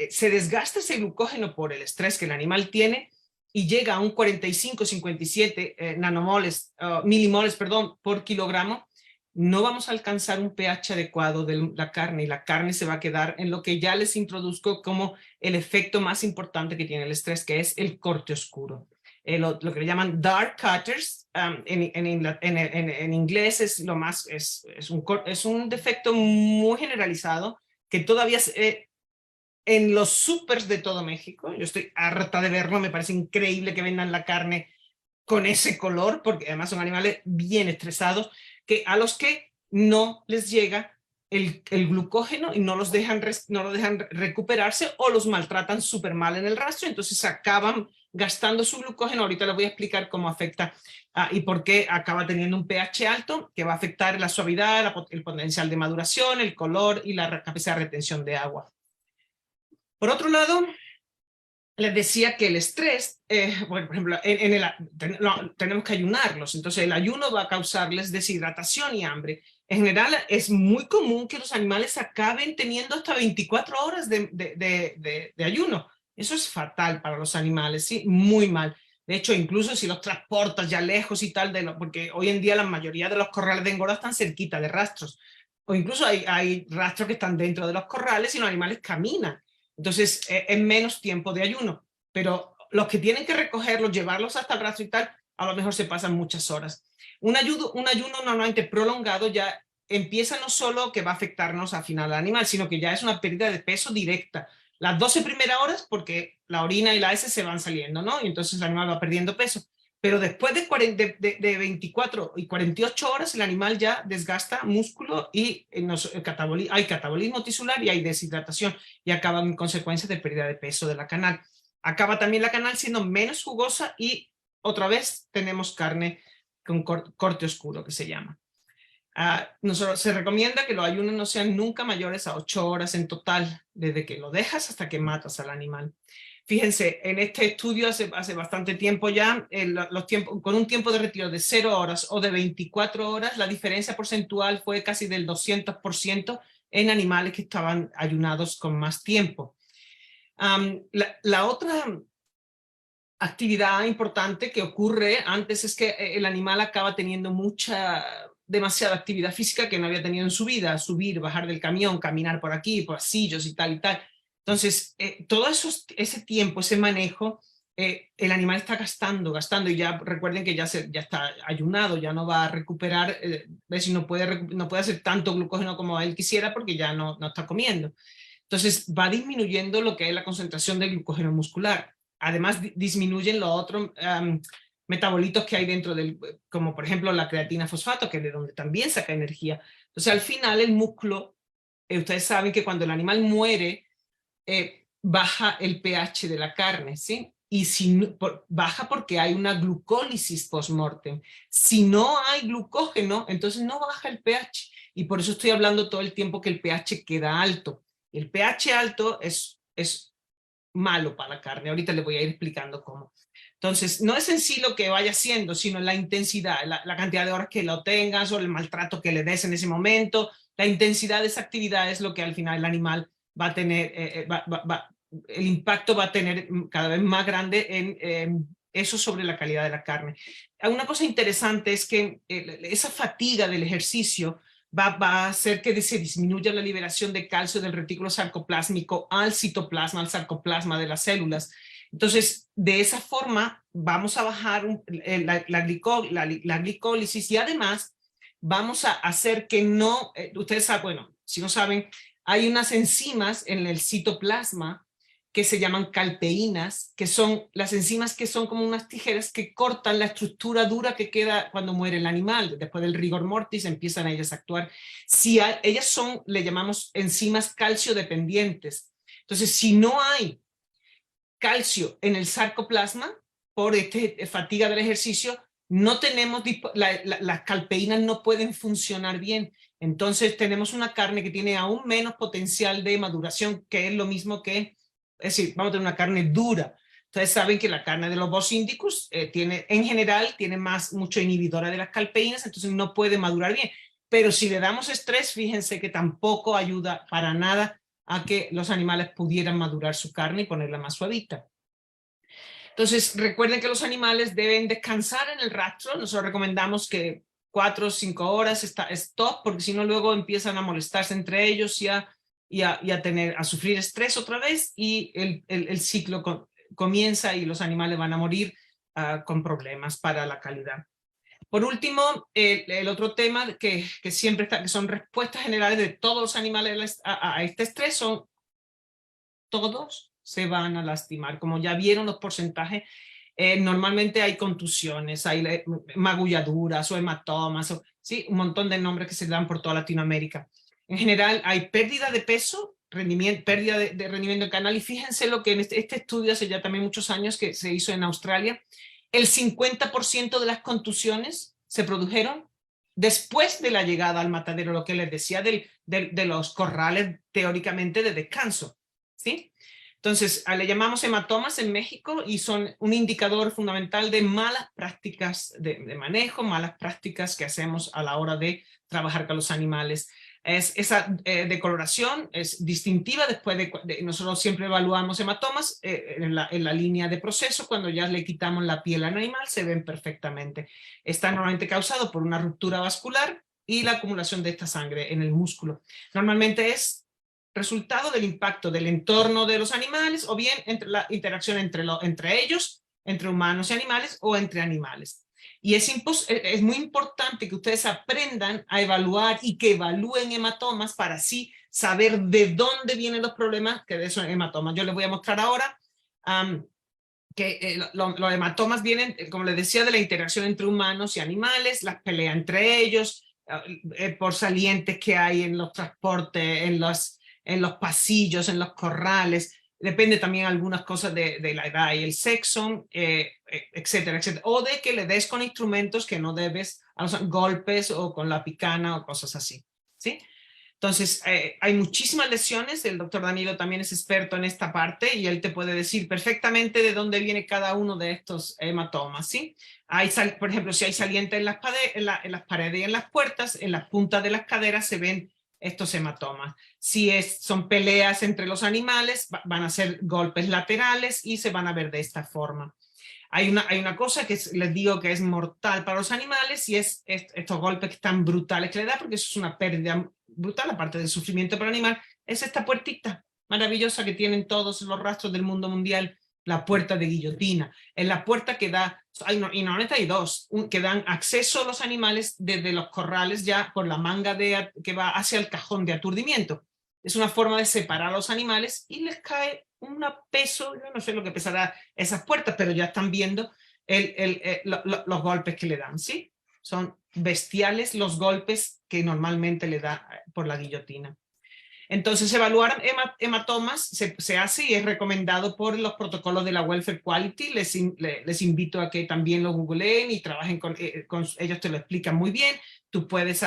se desgasta ese glucógeno por el estrés que el animal tiene, y llega a un 45-57 milimoles, por kilogramo, no vamos a alcanzar un pH adecuado de la carne, y la carne se va a quedar en lo que ya les introduzco como el efecto más importante que tiene el estrés, que es el corte oscuro. Lo que le llaman dark cutters, en inglés es un defecto muy generalizado que todavía en los supers de todo México, yo estoy harta de verlo, me parece increíble que vendan la carne con ese color, porque además son animales bien estresados, a los que no les llega el glucógeno y no lo dejan recuperarse, o los maltratan súper mal en el rastro, entonces acaban gastando su glucógeno. Ahorita les voy a explicar cómo afecta y por qué acaba teniendo un pH alto, que va a afectar la suavidad, el potencial de maduración, el color y la capacidad de retención de agua. Por otro lado, les decía que el estrés, bueno, por ejemplo, tenemos que ayunarlos, entonces el ayuno va a causarles deshidratación y hambre. En general es muy común que los animales acaben teniendo hasta 24 horas de ayuno. Eso es fatal para los animales, ¿sí? Muy mal. De hecho, incluso si los transportas ya lejos y tal, porque hoy en día la mayoría de los corrales de engorda están cerquita de rastros, o incluso hay rastros que están dentro de los corrales y los animales caminan. Entonces, es menos tiempo de ayuno, pero los que tienen que recogerlos, llevarlos hasta el rastro y tal, a lo mejor se pasan muchas horas. Un ayuno normalmente prolongado ya empieza no solo que va a afectarnos al final al animal, sino que ya es una pérdida de peso directa. Las 12 primeras horas, porque la orina y la heces se van saliendo, ¿no? Y entonces el animal va perdiendo peso. Pero después de 24 y 48 horas, el animal ya desgasta músculo y hay catabolismo tisular y hay deshidratación y acaba en consecuencia de pérdida de peso de la canal. Acaba también la canal siendo menos jugosa y otra vez tenemos carne con corte oscuro, que se llama. Se recomienda que los ayunos no sean nunca mayores a 8 horas en total, desde que lo dejas hasta que matas al animal. Fíjense, en este estudio hace bastante tiempo ya, con un tiempo de retiro de 0 horas o de 24 horas, la diferencia porcentual fue casi del 200% en animales que estaban ayunados con más tiempo. La otra actividad importante que ocurre antes es que el animal acaba teniendo demasiada actividad física que no había tenido en su vida, subir, bajar del camión, caminar por aquí, por pasillos y tal y tal. Entonces, todo ese tiempo, ese manejo, el animal está gastando y ya recuerden que ya está ayunado, ya no va a recuperar, si no puede hacer tanto glucógeno como él quisiera porque ya no está comiendo. Entonces va disminuyendo lo que es la concentración de glucógeno muscular. Además disminuyen los otros metabolitos que hay dentro como por ejemplo la creatina fosfato, que es de donde también saca energía. Entonces al final el músculo, ustedes saben que cuando el animal muere, baja el pH de la carne, ¿sí? Y baja porque hay una glucólisis post-mortem. Si no hay glucógeno, entonces no baja el pH. Y por eso estoy hablando todo el tiempo que el pH queda alto. El pH alto es malo para la carne. Ahorita les voy a ir explicando cómo. Entonces, no es en sí lo que vaya haciendo, sino la intensidad, la cantidad de horas que lo tengas o el maltrato que le des en ese momento. La intensidad de esa actividad es lo que al final el animal va a tener, el impacto va a tener cada vez más grande en eso sobre la calidad de la carne. Una cosa interesante es que esa fatiga del ejercicio va a hacer que se disminuya la liberación de calcio del retículo sarcoplásmico al citoplasma, al sarcoplasma de las células. Entonces, de esa forma vamos a bajar la glicólisis y además vamos a hacer que no, ustedes saben, bueno, si no saben, hay unas enzimas en el citoplasma que se llaman calpeínas, que son las enzimas que son como unas tijeras que cortan la estructura dura que queda cuando muere el animal. Después del rigor mortis empiezan ellas a actuar. Ellas son, le llamamos enzimas calcio dependientes. Entonces, si no hay calcio en el sarcoplasma por fatiga del ejercicio, no tenemos, las calpeínas no pueden funcionar bien. Entonces tenemos una carne que tiene aún menos potencial de maduración, que es lo mismo que, es decir, vamos a tener una carne dura. Ustedes saben que la carne de los Bos indicus en general tiene mucho inhibidora de las calpeínas, entonces no puede madurar bien. Pero si le damos estrés, fíjense que tampoco ayuda para nada a que los animales pudieran madurar su carne y ponerla más suavita. Entonces, recuerden que los animales deben descansar en el rastro. Nosotros recomendamos que 4 o 5 horas stop, porque si no luego empiezan a molestarse entre ellos y a sufrir estrés otra vez y el ciclo comienza y los animales van a morir con problemas para la calidad. Por último, el otro tema que siempre está, que son respuestas generales de todos los animales a este estrés, son todos se van a lastimar. Como ya vieron los porcentajes, normalmente hay contusiones, hay magulladuras o hematomas, ¿sí? Un montón de nombres que se dan por toda Latinoamérica. En general hay pérdida de peso, pérdida de rendimiento en canal, y fíjense lo que en este estudio hace ya también muchos años que se hizo en Australia, el 50% de las contusiones se produjeron después de la llegada al matadero, lo que les decía de los corrales teóricamente de descanso, ¿sí? Entonces, le llamamos hematomas en México y son un indicador fundamental de malas prácticas de manejo, malas prácticas que hacemos a la hora de trabajar con los animales. Esa decoloración es distintiva después nosotros siempre evaluamos hematomas en la línea de proceso. Cuando ya le quitamos la piel al animal se ven perfectamente. Está normalmente causado por una ruptura vascular y la acumulación de esta sangre en el músculo. Normalmente es resultado del impacto del entorno de los animales o bien entre la interacción entre ellos, entre humanos y animales o entre animales. Y es muy importante que ustedes aprendan a evaluar y que evalúen hematomas para así saber de dónde vienen los problemas que de esos hematomas. Yo les voy a mostrar ahora que los hematomas vienen, como les decía, de la interacción entre humanos y animales, las peleas entre ellos, por salientes que hay en los transportes, en los pasillos, en los corrales. Depende también algunas cosas de la edad y el sexo, etcétera, etcétera. O de que le des con instrumentos que no debes, golpes o con la picana o cosas así, ¿sí? Entonces, hay muchísimas lesiones. El doctor Danilo también es experto en esta parte y él te puede decir perfectamente de dónde viene cada uno de estos hematomas, ¿sí? Por ejemplo, si hay saliente en las paredes y en las puertas, en las puntas de las caderas se ven estos hematomas. Si son peleas entre los animales, van a ser golpes laterales y se van a ver de esta forma. Hay una cosa que les digo que es mortal para los animales y es estos golpes tan brutales que le da, porque eso es una pérdida brutal, aparte del sufrimiento para el animal, es esta puertita maravillosa que tienen todos los rastros del mundo mundial, la puerta de guillotina. Es la puerta que da, y normalmente hay dos, que dan acceso a los animales desde los corrales ya por la manga que va hacia el cajón de aturdimiento. Es una forma de separar a los animales y les cae un peso, yo no sé lo que pesará esas puertas, pero ya están viendo los golpes que le dan, ¿sí? Son bestiales los golpes que normalmente le da por la guillotina. Entonces, evaluar hematomas se hace y es recomendado por los protocolos de la Welfare Quality. Les invito a que también lo googleen y trabajen con ellos, te lo explican muy bien. Tú puedes,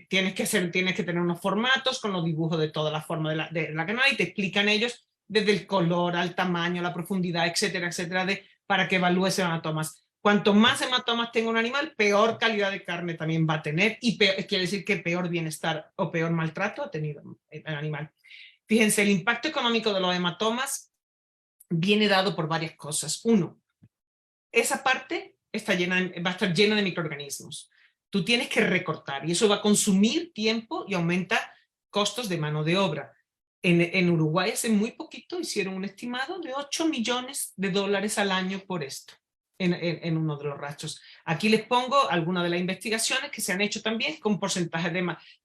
tienes que tener unos formatos con los dibujos de toda la forma de la canal y te explican ellos desde el color al tamaño, la profundidad, etcétera, etcétera, para que evalúes hematomas. Cuanto más hematomas tenga un animal, peor calidad de carne también va a tener y quiere decir que peor bienestar o peor maltrato ha tenido el animal. Fíjense, el impacto económico de los hematomas viene dado por varias cosas. Uno, esa parte va a estar llena de microorganismos. Tú tienes que recortar y eso va a consumir tiempo y aumenta costos de mano de obra. En Uruguay hace muy poquito hicieron un estimado de $8 millones al año por esto. En uno de los rastros. Aquí les pongo algunas de las investigaciones que se han hecho también con porcentajes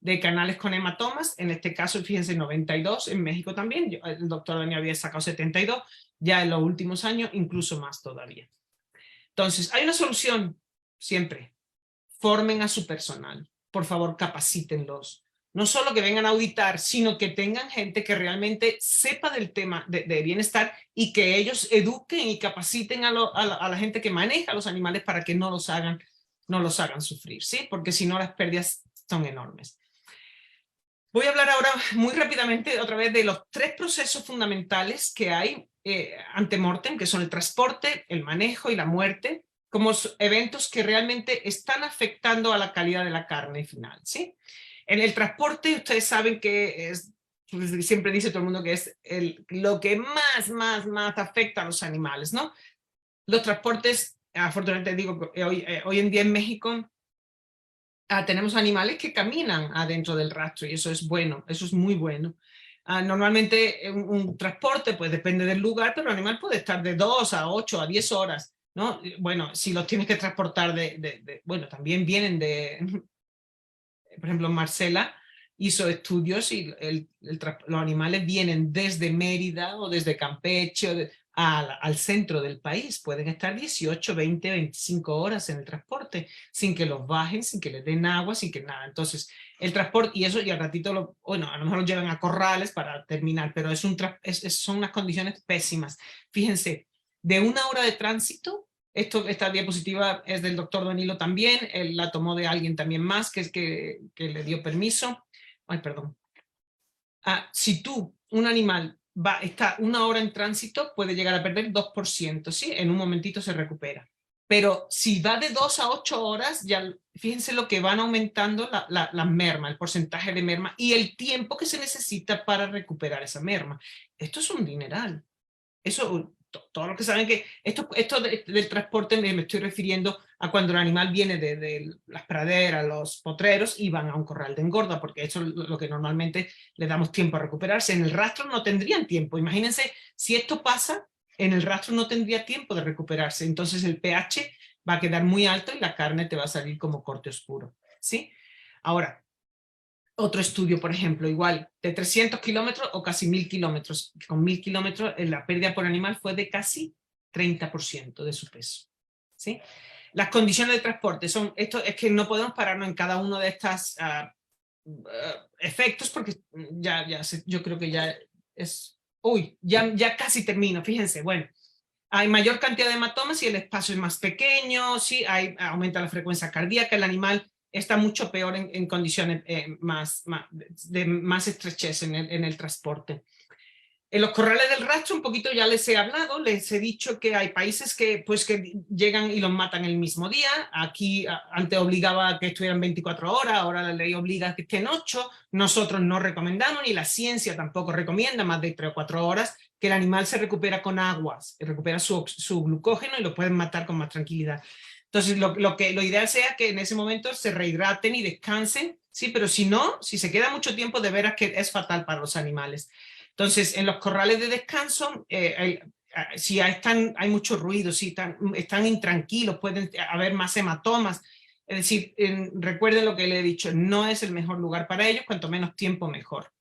de canales con hematomas. En este caso, fíjense, 92, en México también. El doctor Daniel había sacado 72, ya en los últimos años incluso más todavía. Entonces, hay una solución siempre. Formen a su personal. Por favor, capacítenlos. No solo que vengan a auditar, sino que tengan gente que realmente sepa del tema de bienestar y que ellos eduquen y capaciten a la gente que maneja los animales para que no los hagan sufrir, ¿sí? Porque si no las pérdidas son enormes. Voy a hablar ahora muy rápidamente otra vez de los 3 procesos fundamentales que hay ante mortem, que son el transporte, el manejo y la muerte, como eventos que realmente están afectando a la calidad de la carne final, ¿sí? En el transporte, ustedes saben que siempre dice todo el mundo que es lo que más afecta a los animales, ¿no? Los transportes, afortunadamente digo, hoy en día en México tenemos animales que caminan adentro del rastro y eso es bueno, eso es muy bueno. Normalmente un transporte pues depende del lugar, pero el animal puede estar de 2 a 8 a 10 horas, ¿no? Bueno, si los tienes que transportar bueno, también vienen por ejemplo, Marcela hizo estudios y los animales vienen desde Mérida o desde Campeche al centro del país. Pueden estar 18, 20, 25 horas en el transporte sin que los bajen, sin que les den agua, sin que nada. Entonces, el transporte, y eso, y al ratito, bueno, a lo mejor lo llevan a corrales para terminar, pero son unas condiciones pésimas. Fíjense, de 1 hora de tránsito, esta diapositiva es del doctor Danilo también, él la tomó de alguien también más que le dio permiso. Ay, perdón. Si un animal está 1 hora en tránsito, puede llegar a perder 2%, ¿sí? En un momentito se recupera. Pero si va de 2 a 8 horas, ya fíjense lo que van aumentando la merma, el porcentaje de merma y el tiempo que se necesita para recuperar esa merma. Esto es un dineral. Eso, todos los que saben que esto del transporte me estoy refiriendo a cuando el animal viene de las praderas, los potreros y van a un corral de engorda, porque eso es lo que normalmente le damos tiempo a recuperarse. En el rastro no tendrían tiempo. Imagínense, si esto pasa, en el rastro no tendría tiempo de recuperarse. Entonces el pH va a quedar muy alto y la carne te va a salir como corte oscuro, ¿sí? Ahora, otro estudio, por ejemplo, igual, de 300 kilómetros o casi 1000 kilómetros. Con 1000 kilómetros la pérdida por animal fue de casi 30% de su peso, ¿sí? Las condiciones de transporte son, esto es que no podemos pararnos en cada uno de estos efectos porque yo creo que ya es, ya casi termino, fíjense, bueno, hay mayor cantidad de hematomas y el espacio es más pequeño, sí, aumenta la frecuencia cardíaca, el animal está mucho peor en condiciones de más estrechez en el transporte. En los corrales del rastro un poquito ya les he hablado, les he dicho que hay países que llegan y los matan el mismo día. Aquí antes obligaba a que estuvieran 24 horas, ahora la ley obliga a que estén 8. Nosotros no recomendamos, ni la ciencia tampoco recomienda más de 3 o 4 horas, que el animal se recupera con aguas, recupera su glucógeno y lo pueden matar con más tranquilidad. Entonces lo ideal sea que en ese momento se rehidraten y descansen, ¿sí? Pero si no, si se queda mucho tiempo, de veras que es fatal para los animales. Entonces, en los corrales de descanso, si hay mucho ruido, si están intranquilos, pueden haber más hematomas. Es decir, recuerden lo que le he dicho, no es el mejor lugar para ellos, cuanto menos tiempo mejor.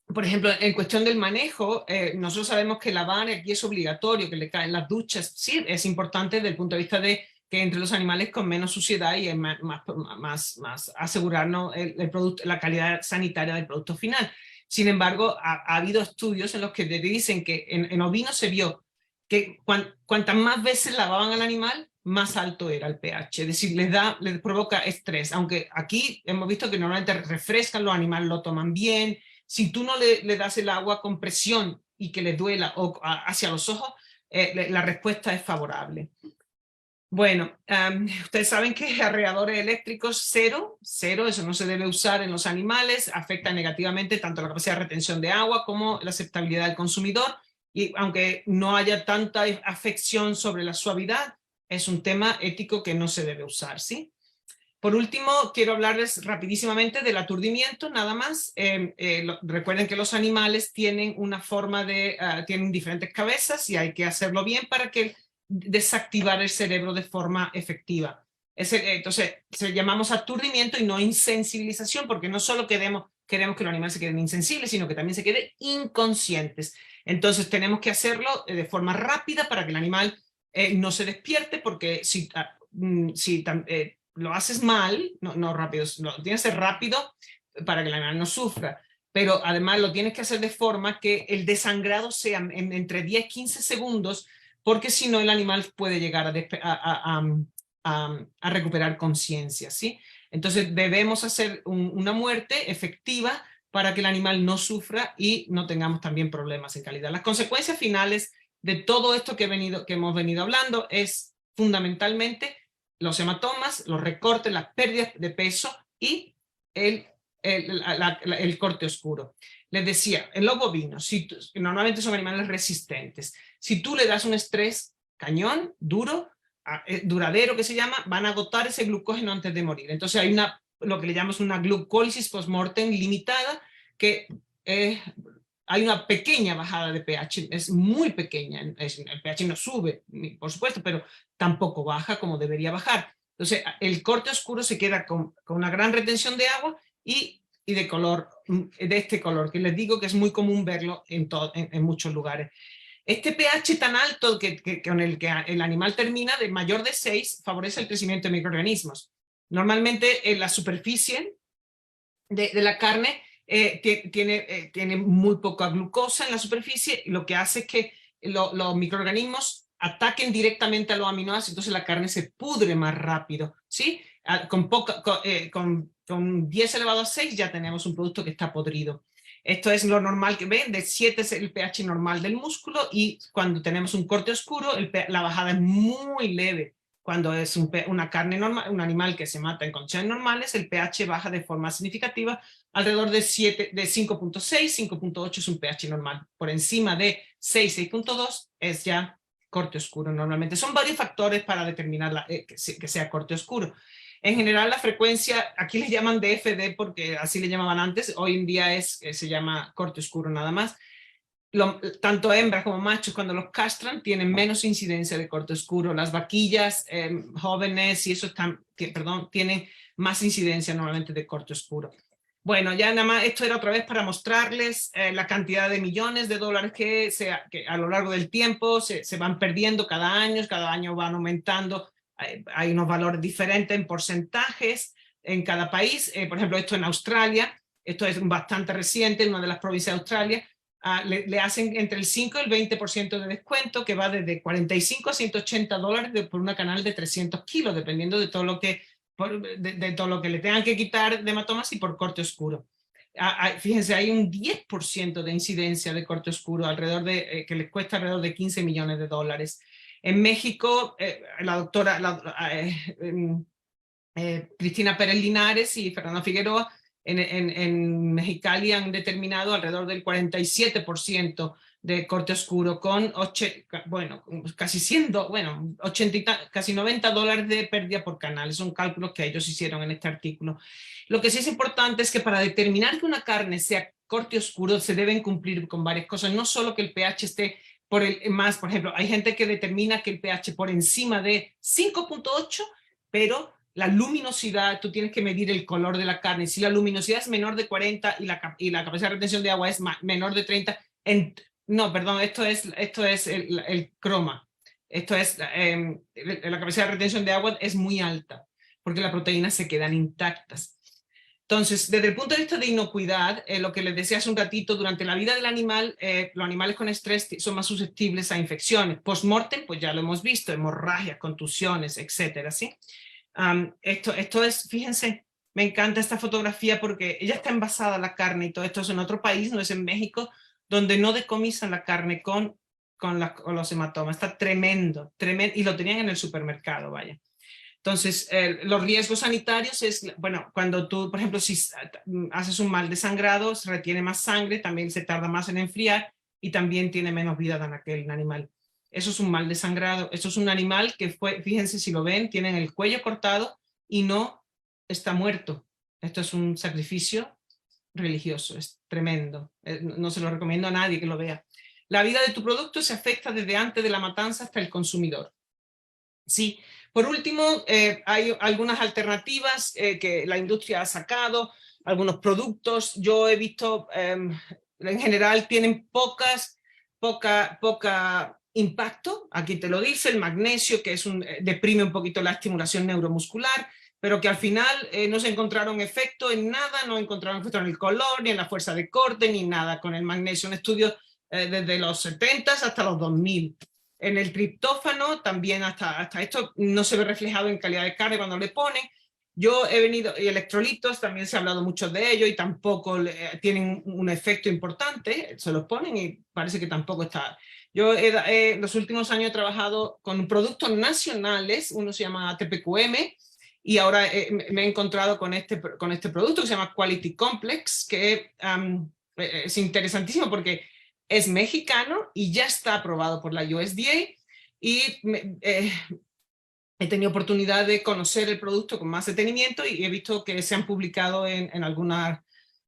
Por ejemplo, en cuestión del manejo, nosotros sabemos que lavar aquí es obligatorio, que le caen las duchas. Sí, es importante desde el punto de vista de que entre los animales con menos suciedad y más asegurarnos la calidad sanitaria del producto final. Sin embargo, ha habido estudios en los que dicen que en ovinos se vio que cuantas más veces lavaban al animal, más alto era el pH, es decir, les provoca estrés, aunque aquí hemos visto que normalmente refrescan los animales, lo toman bien. Si tú no le das el agua con presión y que le duela hacia los ojos, la respuesta es favorable. Bueno, ustedes saben que arreadores eléctricos cero, eso no se debe usar en los animales, afecta negativamente tanto la capacidad de retención de agua como la aceptabilidad del consumidor, y aunque no haya tanta afección sobre la suavidad, es un tema ético que no se debe usar, ¿sí? Por último, quiero hablarles rapidísimamente del aturdimiento, nada más. Recuerden que los animales tienen una forma tienen diferentes cabezas y hay que hacerlo bien para que desactivar el cerebro de forma efectiva. Entonces, llamamos aturdimiento y no insensibilización, porque no solo queremos que los animales se queden insensibles, sino que también se queden inconscientes. Entonces, tenemos que hacerlo de forma rápida para que el animal no se despierte, porque si lo haces mal, no rápido, lo tienes que hacer rápido para que el animal no sufra, pero además lo tienes que hacer de forma que el desangrado sea entre 10 y 15 segundos, porque si no el animal puede llegar a recuperar conciencia, ¿sí? Entonces debemos hacer una muerte efectiva para que el animal no sufra y no tengamos también problemas en calidad. Las consecuencias finales de todo esto que hemos venido hablando es fundamentalmente los hematomas, los recortes, las pérdidas de peso y el corte oscuro. Les decía, en los bovinos, normalmente son animales resistentes, si tú le das un estrés cañón, duro, duradero que se llama, van a agotar ese glucógeno antes de morir. Entonces hay lo que le llamamos una glucólisis post-mortem limitada, que hay una pequeña bajada de pH, es muy pequeña, el pH no sube, por supuesto, pero tampoco baja como debería bajar. Entonces, el corte oscuro se queda con una gran retención de agua y de este color, que les digo que es muy común verlo en muchos lugares. Este pH tan alto con el que el animal termina, de mayor de 6, favorece el crecimiento de microorganismos. Normalmente en la superficie de la carne tiene muy poca glucosa en la superficie, y lo que hace es que los microorganismos ataquen directamente a los aminoácidos, entonces la carne se pudre más rápido, ¿sí? Con 10 elevado a 6 ya tenemos un producto que está podrido. Esto es lo normal que ven, de 7 es el pH normal del músculo, y cuando tenemos un corte oscuro, la bajada es muy leve. Cuando es una carne normal, un animal que se mata en condiciones normales, el pH baja de forma significativa, alrededor de 5.6, 5.8 es un pH normal. Por encima de 6, 6.2 es ya corte oscuro normalmente. Son varios factores para determinar que sea corte oscuro. En general, la frecuencia, aquí le llaman DFD porque así le llamaban antes, hoy en día se llama corte oscuro nada más. Tanto hembras como machos, cuando los castran, tienen menos incidencia de corte oscuro. Las vaquillas jóvenes y eso tienen más incidencia normalmente de corte oscuro. Bueno, ya nada más, esto era otra vez para mostrarles la cantidad de millones de dólares que a lo largo del tiempo se van perdiendo cada año van aumentando. Hay unos valores diferentes en porcentajes en cada país. Por ejemplo, esto en Australia, esto es bastante reciente, en una de las provincias de Australia, le hacen entre el 5 y el 20% de descuento, que va desde 45 a 180 dólares por una canal de 300 kilos, dependiendo de todo lo que, de todo lo que le tengan que quitar de hematomas y por corte oscuro. Fíjense, hay un 10% de incidencia de corte oscuro, que les cuesta alrededor de 15 millones de dólares. En México, la doctora Cristina Pérez Linares y Fernando Figueroa en Mexicali han determinado alrededor del 47% de corte oscuro con casi 100, bueno, 80, casi 90 dólares de pérdida por canal. Son cálculos que ellos hicieron en este artículo. Lo que sí es importante es que para determinar que una carne sea corte oscuro se deben cumplir con varias cosas, no solo que el pH esté por ejemplo, hay gente que determina que el pH por encima de 5.8, pero la luminosidad, tú tienes que medir el color de la carne. Si la luminosidad es menor de 40 y la capacidad de retención de agua es menor de 30, no, perdón, esto es el croma. Esto es, la capacidad de retención de agua es muy alta, porque las proteínas se quedan intactas. Entonces, desde el punto de vista de inocuidad, lo que les decía hace un ratito, durante la vida del animal, los animales con estrés son más susceptibles a infecciones. Post-mortem, pues ya lo hemos visto, hemorragias, contusiones, etcétera, ¿sí? Esto es, fíjense, me encanta esta fotografía porque ella está envasada la carne y todo esto es en otro país, no es en México, donde no decomisan la carne con los hematomas. Está tremendo, tremendo, y lo tenían en el supermercado, vaya. Entonces, los riesgos sanitarios es, bueno, cuando tú, por ejemplo, si haces un mal de sangrado, se retiene más sangre, también se tarda más en enfriar y también tiene menos vida en aquel animal. Eso es un mal de sangrado. Eso es un animal que fíjense si lo ven, tienen el cuello cortado y no está muerto. Esto es un sacrificio religioso, es tremendo. No se lo recomiendo a nadie que lo vea. La vida de tu producto se afecta desde antes de la matanza hasta el consumidor. Sí. Por último, hay algunas alternativas que la industria ha sacado, algunos productos. Yo he visto, en general, tienen poca impacto. Aquí te lo dice, el magnesio, que deprime un poquito la estimulación neuromuscular, pero que al final no se encontraron efecto en nada, no encontraron efecto en el color, ni en la fuerza de corte, ni nada con el magnesio. Un estudio desde los 70 hasta los 2000. En el triptófano también hasta esto no se ve reflejado en calidad de carne cuando le ponen. Yo he venido, y electrolitos, también se ha hablado mucho de ello y tampoco tienen un efecto importante, se los ponen y parece que tampoco está. Yo los últimos años he trabajado con productos nacionales, uno se llama TPQM, y ahora me he encontrado con este producto que se llama Quality Complex, que es interesantísimo porque es mexicano y ya está aprobado por la USDA y he tenido oportunidad de conocer el producto con más detenimiento y he visto que se han publicado en algunos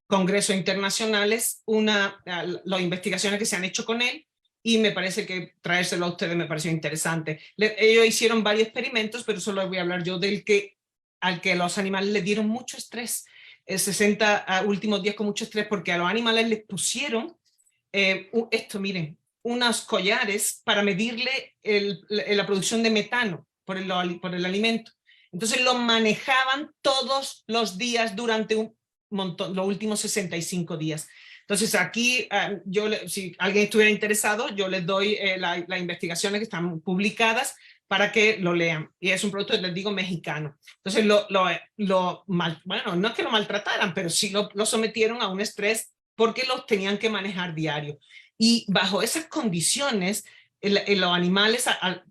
congresos internacionales las investigaciones que se han hecho con él y me parece que traérselo a ustedes me pareció interesante. Ellos hicieron varios experimentos, pero solo voy a hablar yo al que los animales les dieron mucho estrés, 60 últimos días con mucho estrés, porque a los animales les pusieron miren, unos collares para medirle la producción de metano por el alimento. Entonces lo manejaban todos los días durante un montón, los últimos 65 días. Entonces aquí, si alguien estuviera interesado, yo les doy las investigaciones que están publicadas para que lo lean. Y es un producto, les digo, mexicano. Entonces bueno, no es que lo maltrataran, pero sí lo sometieron a un estrés porque los tenían que manejar diario. Y bajo esas condiciones, los animales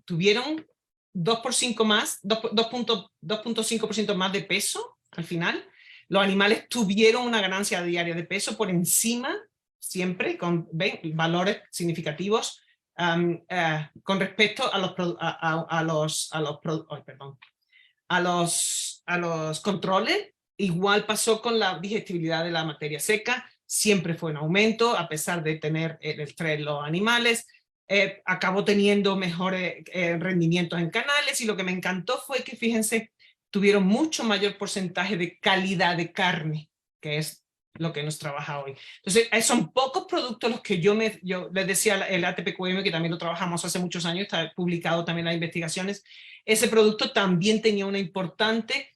tuvieron 2,5% más, 2,5% más de peso al final. Los animales tuvieron una ganancia diaria de peso por encima, siempre con valores significativos con respecto a los controles. Igual pasó con la digestibilidad de la materia seca, siempre fue en aumento, a pesar de tener el estrés los animales. Acabó teniendo mejores rendimientos en canales, y lo que me encantó fue que, fíjense, tuvieron mucho mayor porcentaje de calidad de carne, que es lo que nos trabaja hoy. Entonces, son pocos productos los que yo les decía, el ATPQM, que también lo trabajamos hace muchos años, está publicado también en las investigaciones. Ese producto también tenía una importante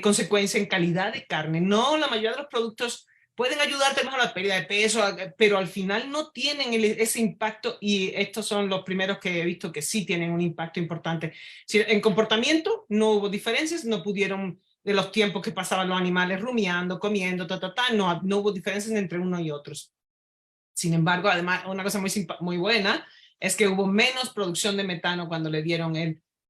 consecuencia en calidad de carne. No, la mayoría de los productos pueden ayudarte más a la pérdida de peso, pero al final no tienen ese impacto, y estos son los primeros que he visto que sí tienen un impacto importante. En comportamiento no hubo diferencias, no pudieron, de los tiempos que pasaban los animales rumiando, comiendo, no hubo diferencias entre unos y otros. Sin embargo, además, una cosa muy buena es que hubo menos producción de metano cuando le dieron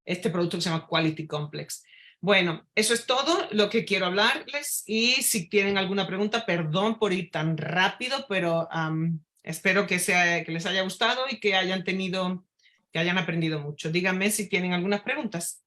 este producto que se llama Quality Complex. Bueno, eso es todo lo que quiero hablarles, y si tienen alguna pregunta, perdón por ir tan rápido, pero espero que les haya gustado y que hayan aprendido mucho. Díganme si tienen algunas preguntas.